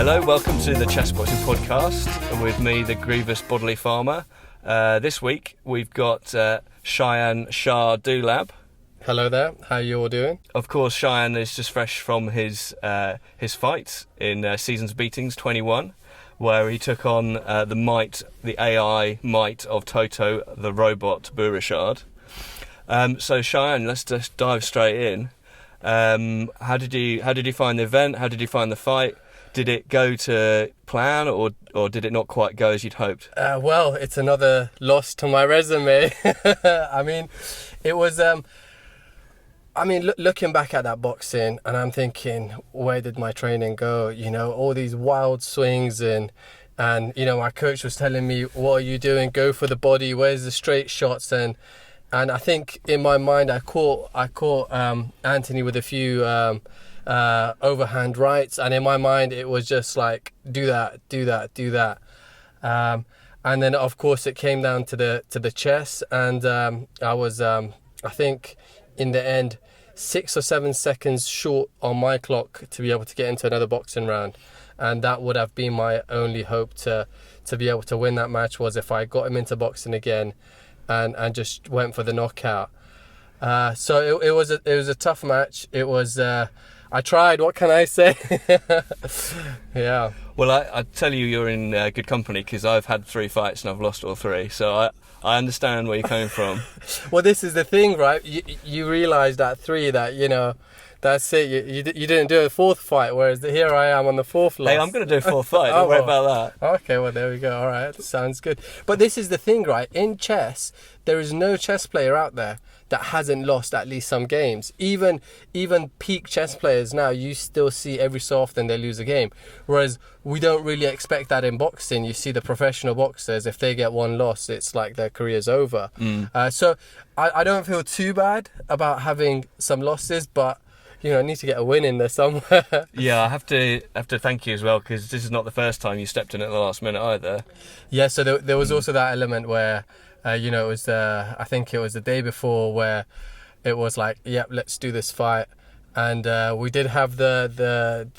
Hello, welcome to the Chessboxing podcast with me, the grievous bodily farmer. This week we've got Shayan Dolab. Hello there, how are you all doing? Of course, Shayan is just fresh from his fight in Seasons Beatings 21, where he took on the AI might of Toto, the robot Bourached. So Shayan, let's just dive straight in. How did you find the event? How did you find the fight? Did it go to plan, or did it not quite go as you'd hoped? Well, it's another loss to my resume. I mean, it was. Looking back at that boxing, and I'm thinking, where did my training go? You know, all these wild swings and you know, my coach was telling me, "What are you doing? Go for the body. Where's the straight shots?" And I think in my mind, I caught Anthony with a few overhand rights, and in my mind it was just like, do that. And then of course it came down to the chess, and I was I think in the end 6 or 7 seconds short on my clock to be able to get into another boxing round, and that would have been my only hope to be able to win that match, was if I got him into boxing again and just went for the knockout. So it was a tough match. It was I tried, what can I say? Yeah. Well, I tell you, you're in good company, because I've had 3 fights and I've lost all 3. So I understand where you're coming from. Well, this is the thing, right? You realise at 3 that, you know, that's it. You didn't do a 4th fight, whereas here I am on the 4th loss. Hey, I'm going to do a 4th fight. Don't worry about that. Okay, well, there we go. All right, sounds good. But this is the thing, right? In chess, there is no chess player out there that hasn't lost at least some games. Even peak chess players now, you still see every so often they lose a game. Whereas we don't really expect that in boxing. You see the professional boxers, if they get 1 loss, it's like their career's over. So I don't feel too bad about having some losses, but you know, I need to get a win in there somewhere. Yeah, I have to thank you as well, because this is not the first time you stepped in at the last minute either. Yeah, so there was also that element where, you know, it was I think it was the day before, where it was like, yep, let's do this fight, and we did have the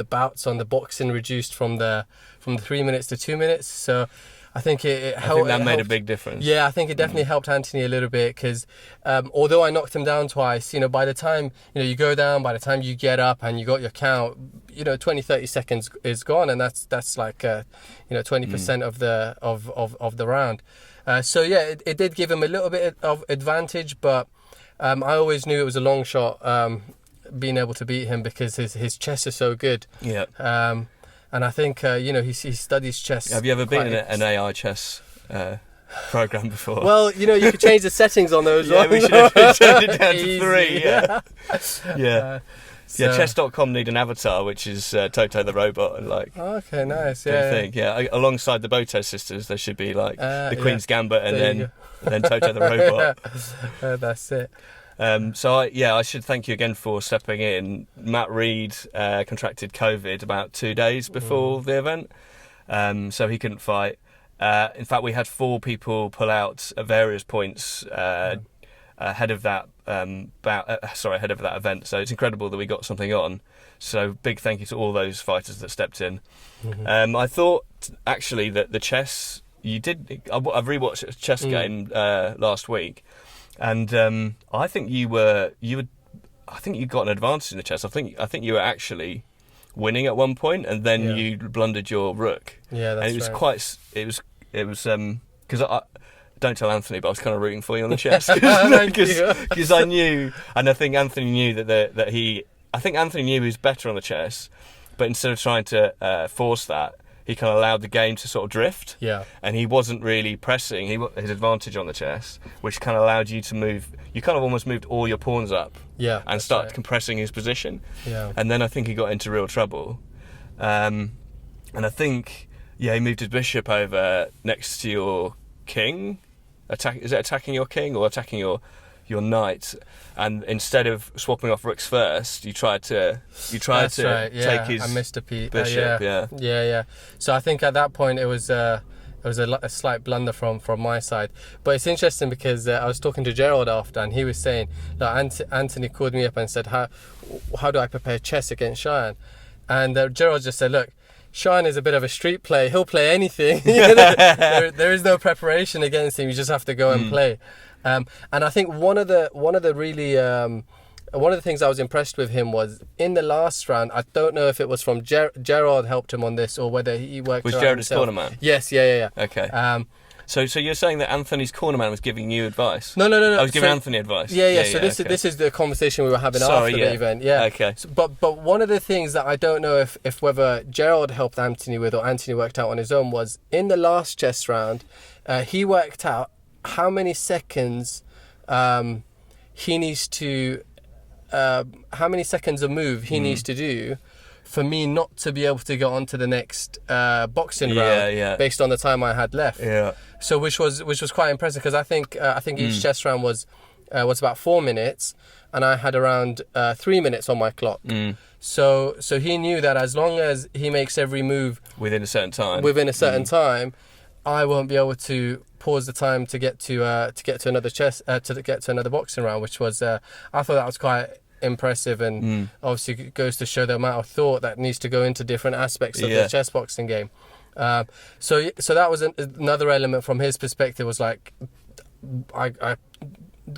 bouts on the boxing reduced from the 3 minutes to 2 minutes. So I think it helped. I think that made a big difference. Yeah, I think it definitely helped Anthony a little bit, because although I knocked him down twice, you know, by the time, you know, you go down, by the time you get up and you got your count, you know, 20-30 seconds is gone, and that's like you know, 20% of the round. So yeah, it did give him a little bit of advantage, but I always knew it was a long shot being able to beat him, because his chess is so good. Yeah. And I think, you know, he studies chess. Have you ever been in an AI chess program before? Well, you know, you could change the settings on those. Yeah, we should have turned it down to 3. Yeah. Yeah. Yeah, chess.com need an avatar, which is Toto the robot, and like. Okay, nice. Yeah. Thing. Yeah. Alongside the Bourached sisters, there should be like the Queen's Gambit, and then Toto the robot. That's it. So I should thank you again for stepping in. Matt Reed contracted COVID about 2 days before the event, so he couldn't fight. In fact, we had 4 people pull out at various points ahead of that ahead of that event. So it's incredible that we got something on. So big thank you to all those fighters that stepped in. I thought actually that the chess you did. I've rewatched a chess game last week. And I think I think you got an advantage in the chess. I think you were actually winning at one point, and then you blundered your rook. Yeah, that's and it was right. It was because I don't tell Anthony, but I was kind of rooting for you on the chess, because I knew, and I think Anthony knew I think Anthony knew he was better on the chess, but instead of trying to force that, he kind of allowed the game to sort of drift. Yeah. And he wasn't really pressing his advantage on the chess, which kind of allowed you to move. You kind of almost moved all your pawns up. Yeah. And started compressing his position. Yeah. And then I think he got into real trouble. And I think, he moved his bishop over next to your king. Is it attacking your king or attacking your knight? And instead of swapping off rooks first, you tried to take his I missed a piece. bishop. Yeah. So I think at that point it was a slight blunder from my side. But it's interesting because I was talking to Gerald after, and he was saying that Anthony called me up and said, how do I prepare chess against Shayan? And Gerald just said, look, Shayan is a bit of a street player. He'll play anything. There is no preparation against him. You just have to go and play. And I think one of the things I was impressed with him was in the last round. I don't know if it was from Gerard helped him on this or whether he worked. Was around Gerard his himself. corner man? Yes, yeah. Okay. So you're saying that Anthony's corner man was giving you advice? No. I was giving Anthony advice. Yeah. So this is the conversation we were having after the event. Yeah. Okay. So, but one of the things that I don't know if whether Gerald helped Anthony with or Anthony worked out on his own was in the last chess round, he worked out how many seconds he needs to, how many seconds a move he needs to do for me not to be able to go on to the next boxing round based on the time I had left. Yeah. So which was quite impressive because I think each chess round was about 4 minutes and I had around 3 minutes on my clock. So he knew that as long as he makes every move within a certain time, I won't be able to pause the time to get to another boxing round, which was I thought that was quite impressive and obviously it goes to show the amount of thought that needs to go into different aspects of the chess boxing game. So that was another element from his perspective was like I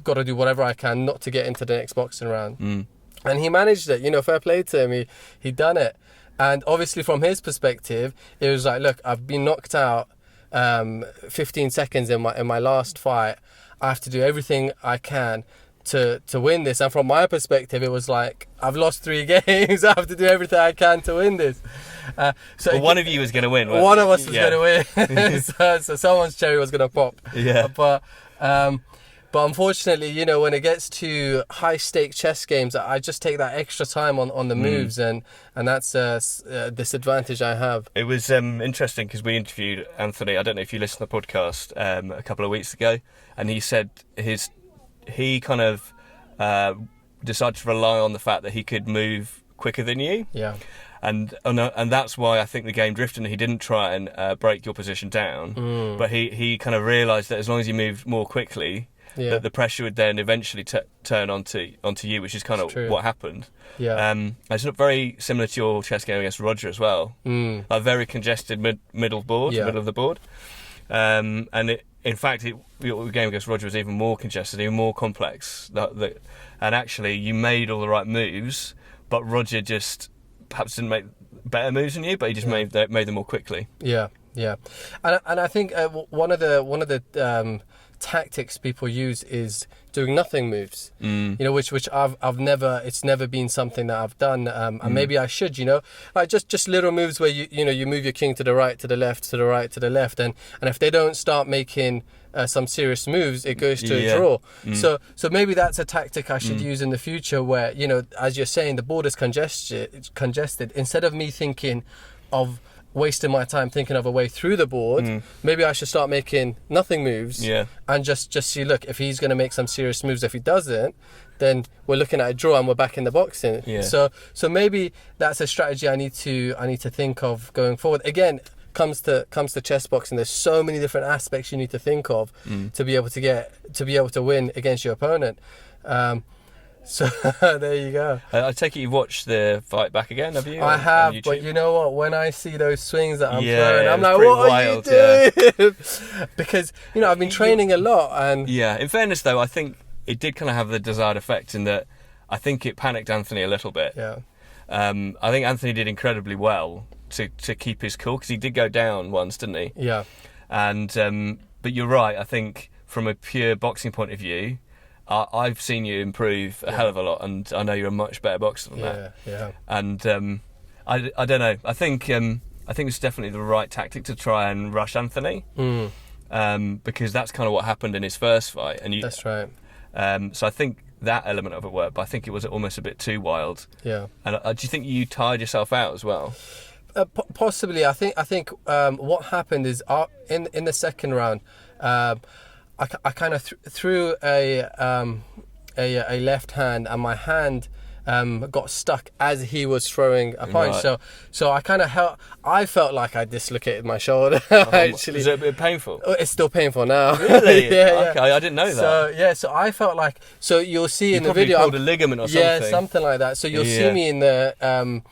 got to do whatever I can not to get into the next boxing round. And he managed it, fair play to him. He done it. And obviously from his perspective it was like, look, I've been knocked out 15 seconds in my last fight. I have to do everything I can to win this. And from my perspective it was like, I've lost 3 games. I have to do everything I can to win this. So one of you was going to win. One of us was going to win. so someone's cherry was going to pop. Yeah. But unfortunately, when it gets to high stake chess games, I just take that extra time on the moves, and that's a disadvantage I have. It was interesting because we interviewed Anthony. I don't know if you listened to the podcast a couple of weeks ago, and he said he kind of decided to rely on the fact that he could move quicker than you. Yeah. And that's why I think the game drifted. He didn't try and break your position down, but he kind of realised that as long as he moved more quickly, that the pressure would then eventually turn onto you, which is kind of what happened. Yeah. It's not very similar to your chess game against Roger as well. A very congested middle of the board. And in fact, your game against Roger was even more congested, even more complex. And actually, you made all the right moves, but Roger just perhaps didn't make better moves than you, but he just made them more quickly. Yeah. And I think one of the tactics people use is doing nothing moves, which I've never been something that I've done, and maybe I should, like just little moves where you move your king to the right, to the left, to the right, to the left, and if they don't start making some serious moves, it goes to a draw. So maybe that's a tactic I should use in the future, where as you're saying, the board is congested. Instead of me thinking of wasting my time thinking of a way through the board, maybe I should start making nothing moves and just see, look, if he's going to make some serious moves, if he doesn't, then we're looking at a draw and we're back in the boxing. So maybe that's a strategy I need to think of going forward. Again, comes to chess boxing, there's so many different aspects you need to think of to be able to win against your opponent. So there you go. I take it you've watched the fight back again, have you? I have, but you know what? When I see those swings that I'm throwing, I'm like, what wild, are you doing? Because I've been training a lot, and in fairness though, I think it did kind of have the desired effect in that I think it panicked Anthony a little bit. I think Anthony did incredibly well to keep his cool, because he did go down once, didn't he? Yeah. And but you're right. I think from a pure boxing point of view, I've seen you improve a hell of a lot, and I know you're a much better boxer than that. Yeah. And I don't know. I think it's definitely the right tactic to try and rush Anthony, because that's kind of what happened in his first fight. And that's right. So I think that element of it worked, but I think it was almost a bit too wild. Yeah. And do you think you tired yourself out as well? Possibly. I think what happened is in the second round, I kind of threw a left hand, and my hand got stuck as he was throwing a punch. Right. So I kind of I felt like I dislocated my shoulder. Actually, is it a bit painful? It's still painful now. Really? Yeah. Okay, I didn't know that. So I felt like, so you'll see in the probably video, pulled a ligament or something. Yeah, something like that. So you'll see me in the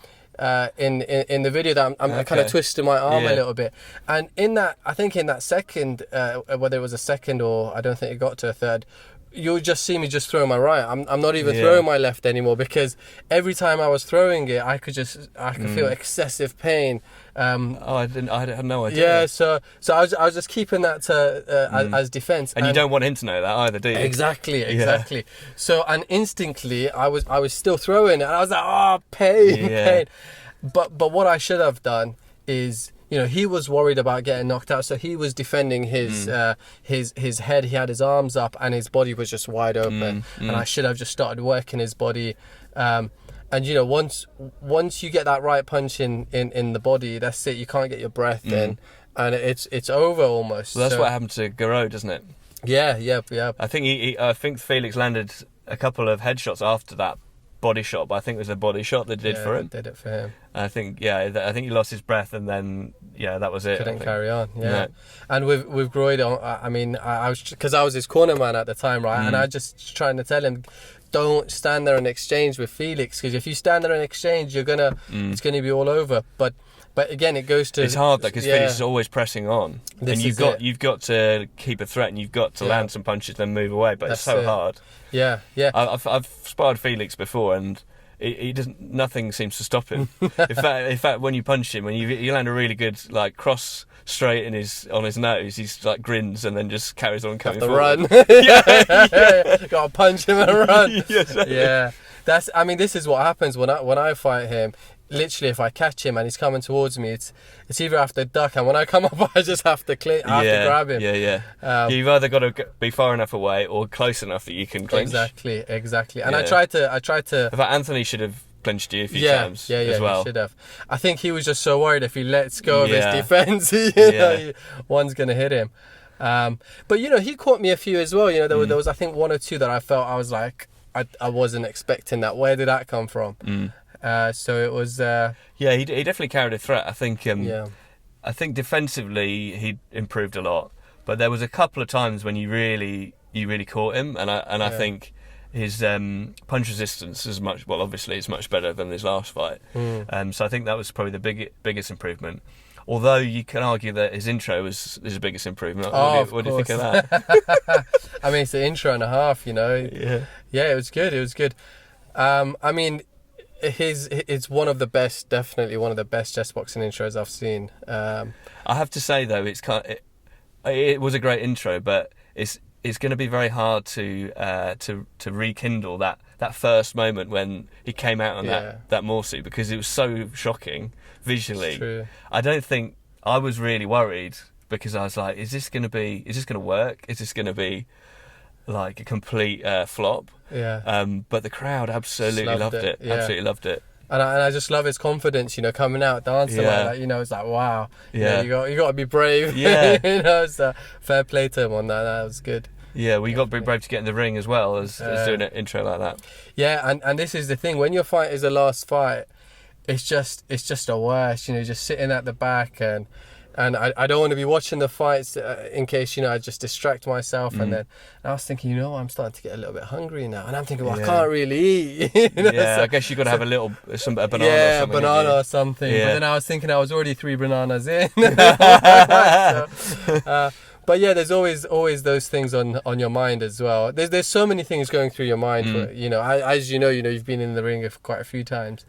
in the video that I'm kind of twisting my arm a little bit. And in that, I think in that second, whether it was a second or I don't think it got to a third, you'll just see me just throw my right. I'm not even throwing my left anymore, because every time I was throwing it, I could feel excessive pain. I had no idea. Yeah, so I was just keeping that as defense. And you don't want him to know that either, do you? Exactly. So, and instinctly, I was still throwing it, and I was like, oh, pain. But what I should have done is, he was worried about getting knocked out, so he was defending his head. He had his arms up, and his body was just wide open. And I should have just started working his body. And once you get that right punch in the body, that's it. You can't get your breath in, and it's over almost. Well, that's what happened to Garreau, doesn't it? Yeah. I think I think Felix landed a couple of headshots after that body shot, but I think it was a body shot that did for him. Did it for him. I think he lost his breath, and then that was it. Couldn't carry on. And with Groydon, I was, because I was his corner man at the time, right? And I just trying to tell him, don't stand there and exchange with Felix, because if you stand there and exchange, it's gonna be all over. But again, it goes to, it's hard though, because Felix is always pressing on, and you've got to keep a threat, and you've got to land some punches, then move away. But it's so hard. Yeah. I've sparred Felix before, and he doesn't. Nothing seems to stop him. in fact, when you punch him, when you land a really good cross straight on his nose, he's grins and then just carries on coming forward. Run. Gotta punch him and run. Yeah. This is what happens when I fight him. Literally, if I catch him and he's coming towards me, it's either I have to duck, and when I come up, I just have to I have to grab him. You've either got to be far enough away or close enough that you can clinch. Exactly. And I tried to. In fact, Anthony should have clinched you a few times as well. He should have. I think he was just so worried if he lets go of his defense, one's gonna hit him. But he caught me a few as well. There was I think one or two that I felt I was like, I wasn't expecting that. Where did that come from? So it was. He definitely carried a threat. I think. I think defensively he improved a lot, but there was a couple of times when you really caught him, and I think his punch resistance is obviously it's much better than his last fight. So I think that was probably the biggest improvement. Although you can argue that his intro was his biggest improvement. What do you think of that? It's the intro and a half. Yeah, it was good. It's definitely one of the best chess boxing intros I've seen. I have to say though, it was a great intro, but it's going to be very hard to rekindle that first moment when he came out on that Morsu, because it was so shocking visually. True. I don't think I was really worried, because I was like, is this going to work? Is this going to be like a complete flop? But the crowd absolutely loved it. Absolutely loved it. And I just love his confidence, coming out dancing like that. It's like, wow. You got to be brave. So fair play to him on that. That was good. Yeah, you got to be brave to get in the ring as well as doing an intro like that. Yeah, and this is the thing, when your fight is the last fight, it's just a worst. Just sitting at the back, and I don't want to be watching the fights in case I just distract myself. And then I was thinking, I'm starting to get a little bit hungry now, and I'm thinking, well, I can't really eat. I guess you got to have a banana. Yeah, banana or something. But then I was thinking I was already 3 bananas in. But yeah, there's always those things on your mind as well. There's so many things going through your mind. As you've been in the ring quite a few times.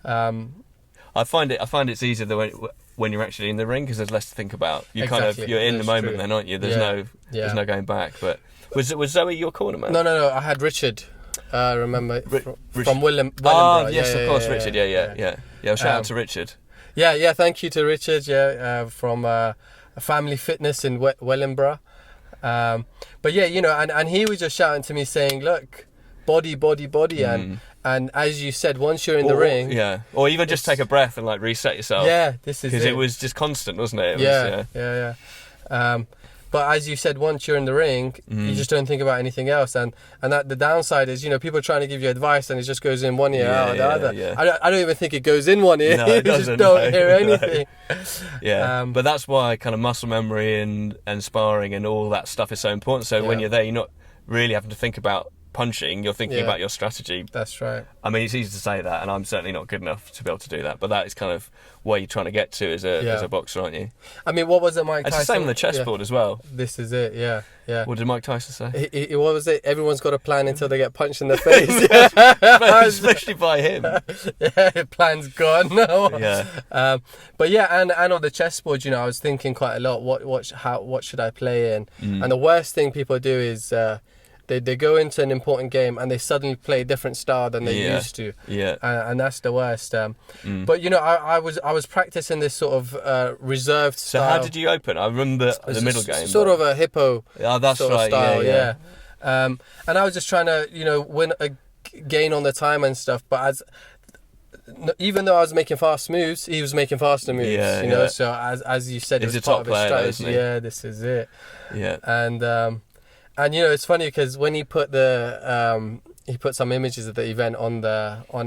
I find it's easier when you're actually in the ring, because there's less to think about. You're in the moment then, aren't you? There's no going back. But was Zoe your corner man? No. I had Richard. Remember from William. Yes, of course, Richard. Yeah. Well, shout out to Richard. Yeah. Thank you to Richard. From Family Fitness in Wellingborough. But and he was just shouting to me saying, look, body, and as you said, once you're in the ring, or even just take a breath and reset yourself. This is because it was just constant, wasn't it? But as you said, once you're in the ring, you just don't think about anything else, and that the downside is, people are trying to give you advice, and it just goes in one ear out the other. I don't even think it goes in one ear. No, it doesn't. You just don't hear anything. But that's why kind of muscle memory and sparring and all that stuff is so important. So when you're there, you're not really having to think about punching, you're thinking about your strategy. That's right. I mean, it's easy to say that, and I'm certainly not good enough to be able to do that. But that is kind of where you're trying to get to as a boxer, aren't you? I mean, what was it Mike Tyson? It's the same on the chessboard as well. This is it, yeah. What did Mike Tyson say? What was it? Everyone's got a plan until they get punched in the face. Especially by him. Yeah, plan's gone. Yeah. But yeah, and on the chessboard, I was thinking quite a lot. What should I play in? And the worst thing people do is they go into an important game and they suddenly play a different style than they used to. Yeah. And that's the worst. But I was practicing this sort of reserved style. So how did you open? I remember the middle game. Sort of a hippo. Oh, that's sort of right. Style, yeah. And I was just trying to win a gain on the time and stuff. But even though I was making fast moves, he was making faster moves. Yeah. So as you said, He's it was a part top of his player, strategy. isn't he? Yeah, this is it. Yeah. And it's funny because when he put he put some images of the event on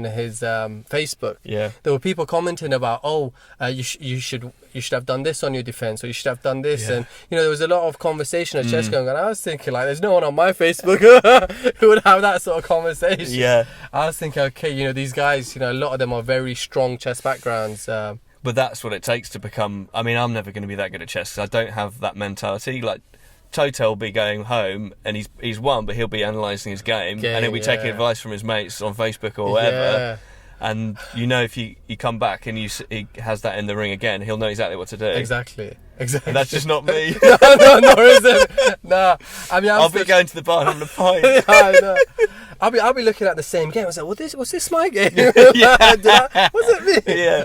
his Facebook. Yeah. There were people commenting about, you should have done this on your defense, or you should have done this, and there was a lot of conversation at chess going on. I was thinking, like, there's no one on my Facebook who would have that sort of conversation. Yeah. I was thinking, okay, these guys, a lot of them are very strong chess backgrounds. But that's what it takes to become. I mean, I'm never going to be that good at chess because I don't have that mentality. Like, Toto will be going home and he's won, but he'll be analysing his game and he'll be taking advice from his mates on Facebook or whatever. Yeah. And if you come back and he has that in the ring again, he'll know exactly what to do. Exactly. And that's just not me. no, nor is it. No, I mean, I'll be going to the bar and having a pint. Yeah, I know. I'll be looking at the same game. I was like, was this my game? Yeah. Was it me? Yeah.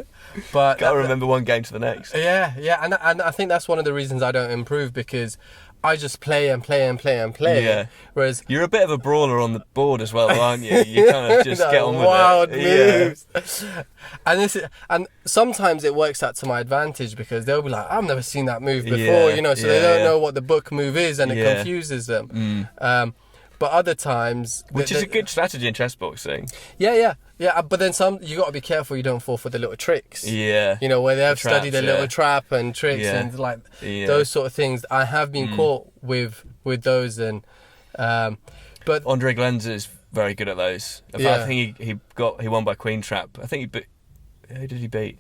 But gotta remember one game to the next. Yeah, and I think that's one of the reasons I don't improve, because I just play and play and play and play. Yeah. Whereas you're a bit of a brawler on the board as well, aren't you? You kind of just get on with wild it. moves. Yeah. And sometimes it works out to my advantage, because they'll be like, I've never seen that move before, so they don't know what the book move is, and it confuses them. But other times, which is a good strategy in chess boxing. Yeah. But then you got to be careful you don't fall for the little tricks. Yeah. Where they have Traps, studied a little trap and tricks and those sort of things. I have been caught with those, and but Andre Glenza is very good at those. In fact, I think he won by queen trap. I think who did he beat?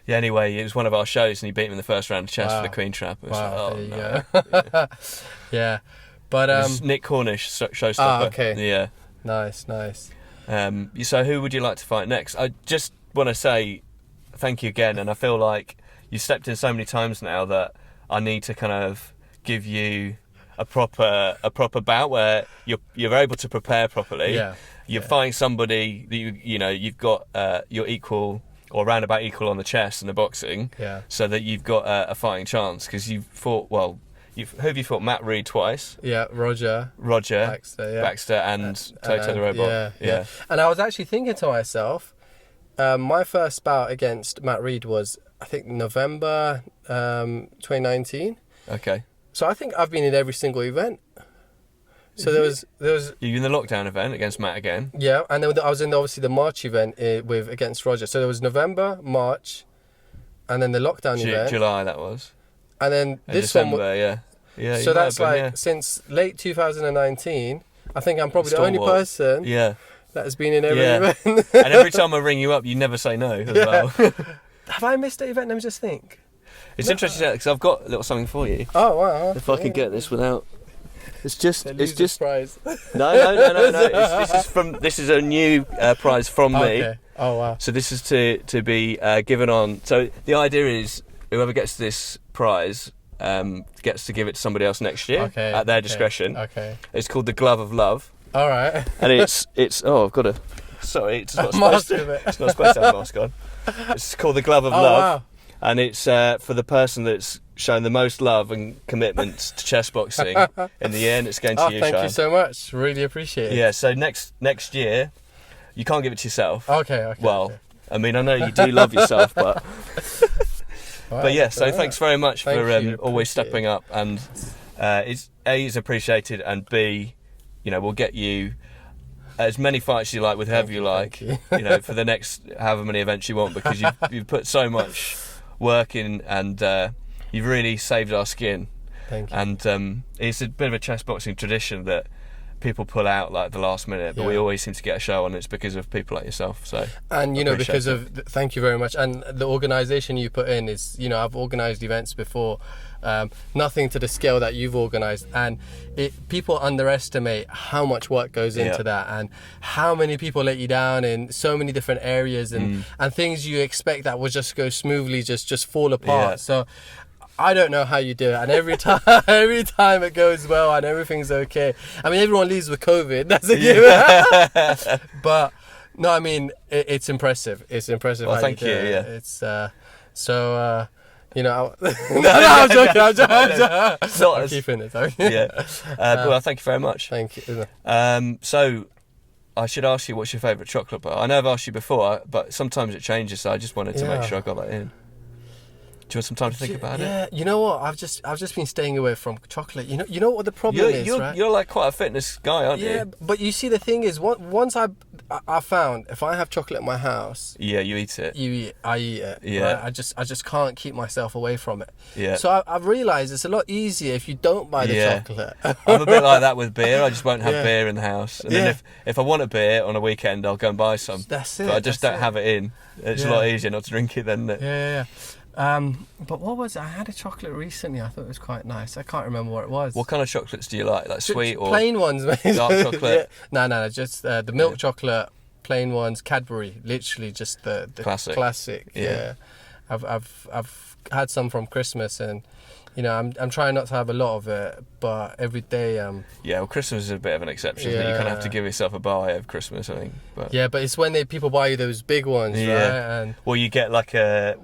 Yeah. Anyway, it was one of our shows, and he beat him in the first round of chess for the queen trap. It was there you go. Yeah. But it was Nick Cornish, showstopper. Okay. Yeah. Nice. So who would you like to fight next? I just want to say thank you again, and I feel like you stepped in so many times now that I need to kind of give you a proper bout where you're able to prepare properly. Yeah. You're fighting somebody that you've got your equal or roundabout equal on the chess and the boxing. Yeah. So that you've got a fighting chance, because you've fought well. Who have you fought? Matt Reed twice. Yeah, Roger, Baxter, and Toto the Robot. Yeah. And I was actually thinking to myself, my first bout against Matt Reed was, I think, November 2019. Okay. So I think I've been in every single event. So there was. You in the lockdown event against Matt again? Yeah, and then I was in obviously the March event against Roger. So there was November, March, and then the lockdown event. July that was. And then this December, one. Yeah. So that's since late 2019. I think I'm probably the only person that has been in every event. And every time I ring you up, you never say no as well. Have I missed an event? Let me just think. It's interesting because I've got a little something for you. Oh wow! If I can get this without. It's just prize. No. This is a new prize from me. Okay. Oh wow! So this is to be given on. So the idea is whoever gets this prize gets to give it to somebody else next year at their discretion. Okay. It's called the Glove of Love. All right. And it's I've got a. Sorry, it's not supposed to. It's not supposed to have a mask on. It's called the Glove of Love. Wow. And it's for the person that's shown the most love and commitment to chess boxing. In the end, it's going to you, Shayan. Thank you so much. Really appreciate it. Yeah. So next year, you can't give it to yourself. Okay. Well, I mean, I know you do love yourself, but. But yeah, so thanks very much for always stepping up, and it's is appreciated, and B, we'll get you as many fights you like with whoever you like, for the next however many events you want, because you've put so much work in, and you've really saved our skin. Thank you. And it's a bit of a chess boxing tradition that people pull out like the last minute, but Yeah. we always seem to get a show on. It's because of people like yourself. So, And appreciate because it. of thank you very much. And the organisation you put in is, I've organised events before, nothing to the scale that you've organised, and people underestimate how much work goes into that, and how many people let you down in so many different areas, and things you expect that will just go smoothly just fall apart. Yeah. So I don't know how you do it, and every time it goes well and everything's okay. I mean, everyone leaves with COVID. That's a given. But no, I mean, it's impressive. It's impressive. Well, how thank you do you, it. yeah. It's no, I'm joking. I'm Not keeping it. Sorry. well, thank you very much. Thank you. So, I should ask you, what's your favourite chocolate bar? I know I've asked you before, but sometimes it changes, so I just wanted to make sure I got that in. Do you want some time to think about it? Yeah, you know what? I've just been staying away from chocolate. You know what the problem is, right? You're like quite a fitness guy, aren't you? Yeah, but you see, the thing is, once I found if I have chocolate in my house, Yeah, you eat it. I eat it. Yeah. Right? I just can't keep myself away from it. Yeah. So I've realised it's a lot easier if you don't buy the chocolate. I'm a bit like that with beer. I just won't have Yeah. beer in the house. And then if I want a beer on a weekend, I'll go and buy some. That's it. But I just don't have it in. It's a lot easier not to drink it then, isn't it? Yeah. But what was it? I had a chocolate recently. I thought it was quite nice. I can't remember what it was. What kind of chocolates do you like? Like sweet or plain ones, mate. dark chocolate? No, just the milk chocolate, plain ones, Cadbury. Literally just the classic. Yeah. I've had some from Christmas, and I'm trying not to have a lot of it, but every day Yeah, well, Christmas is a bit of an exception. Isn't it? You kind of have to give yourself a buy over Christmas, I think. But but it's when people buy you those big ones, right? And well, you get like a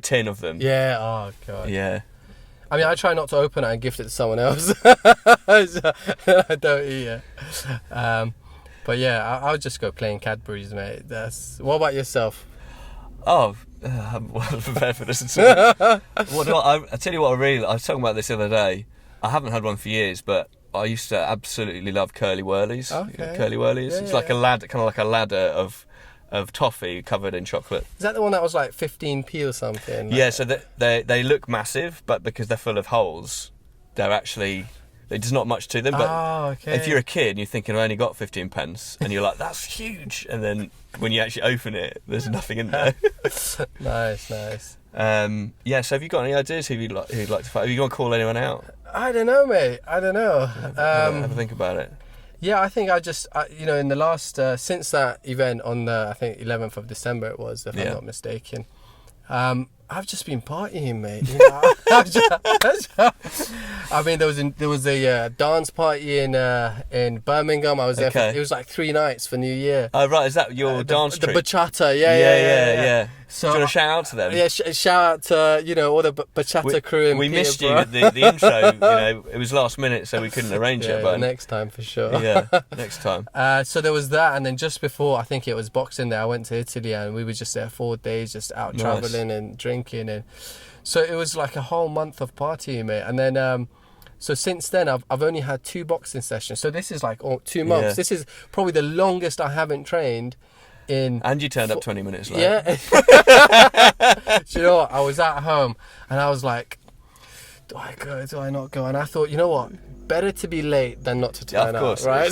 tin of them. oh god. Yeah. I mean, I try not to open it and gift it to someone else. I don't eat it. But yeah, I'll just go plain Cadbury's, mate. What about yourself? Oh, I'm well prepared for this. I tell you what, I was talking about this the other day. I haven't had one for years, but I used to absolutely love curly whirlies. Okay. Curly whirlies. Yeah, It's like a ladder, kind of like a ladder of toffee covered in chocolate. Is that the one that was like 15p or something? Yeah, so they look massive, but because they're full of holes, there's not much to them. But if you're a kid and you're thinking, I only got 15 pence, and you're like, that's huge, and then when you actually open it, there's nothing in there. Nice. So have you got any ideas who'd like to fight? Are you going to call anyone out? I don't know, mate. I don't know. Have a think about it. Yeah, I think in the last, since that event on the, I think 11th of December it was, if I'm not mistaken, I've just been partying, mate. I mean, there was a dance party in Birmingham. I was there. It was like 3 nights for New Year. Oh right, is that your dance The troupe? bachata, yeah. So, do you want to shout out to them? Yeah, shout out to all the bachata crew in We missed you Peterborough. at the intro. It was last minute, so we couldn't arrange it. But next time for sure. Yeah, next time. So there was that, and then just before, I think it was Boxing Day, I went to Italy, and we were just there 4 days, just out traveling and drinking, and so it was like a whole month of partying, mate. And then so since then, I've only had 2 boxing sessions. So this is like 2 months. Yeah. This is probably the longest I haven't trained in. And you turned up 20 minutes late. Yeah. Do you know what? I was at home and I was like, do I go? Do I not go? And I thought, you know what? Better to be late than not to turn of course, up, right?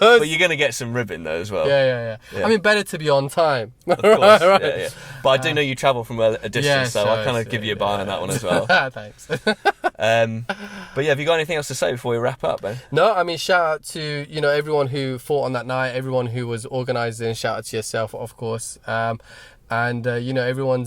But you're going to get some ribbon though as well. Yeah. I mean, better to be on time. Of course. Right. Yeah. But I do know you travel from a distance, so I'll kind of give you a buy on that one as well. Thanks. But yeah, have you got anything else to say before we wrap up, Ben? No, I mean, shout out to everyone who fought on that night, everyone who was organising. Shout out to yourself, of course. And everyone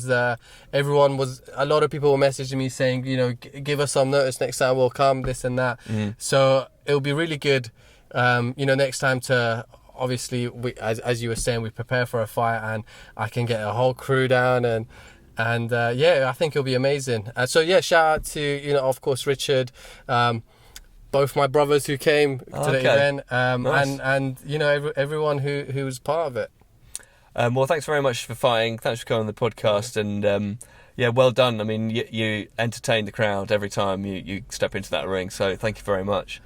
was. A lot of people were messaging me saying, give us some notice next time, we'll come, this and that. So it'll be really good, next time to. Obviously, as you were saying, we prepare for a fight, and I can get a whole crew down, and I think it'll be amazing. So shout out to of course Richard, both my brothers who came to the event, Nice. and everyone who was part of it. Well, thanks very much for fighting. Thanks for coming on the podcast, and well done. I mean, you entertain the crowd every time you step into that ring, so thank you very much.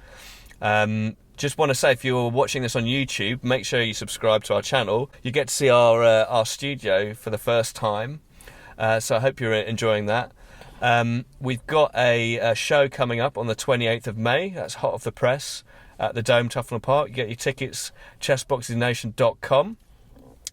Just want to say, if you're watching this on YouTube, make sure you subscribe to our channel. You get to see our studio for the first time, so I hope you're enjoying that. We've got a show coming up on the 28th of May. That's hot off the press. at the Dome, Tufnell Park. You get your tickets, chessboxingnation.com.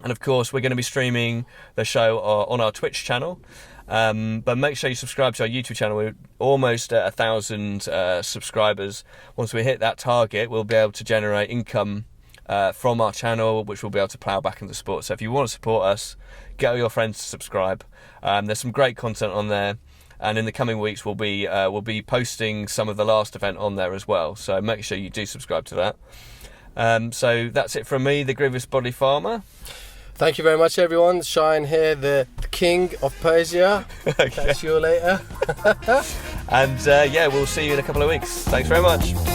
And of course, we're going to be streaming the show on our Twitch channel. But make sure you subscribe to our YouTube channel. We're almost at 1,000 subscribers. Once we hit that target, we'll be able to generate income from our channel, which we'll be able to plough back into sport. So if you want to support us, get all your friends to subscribe. There's some great content on there, and in the coming weeks we'll be posting some of the last event on there as well. So make sure you do subscribe to that. So that's it from me, the Grievous Body Farmer. Thank you very much, everyone. Shayan here, the King of Persia. Okay. Catch you later. And yeah, we'll see you in a couple of weeks. Thanks very much.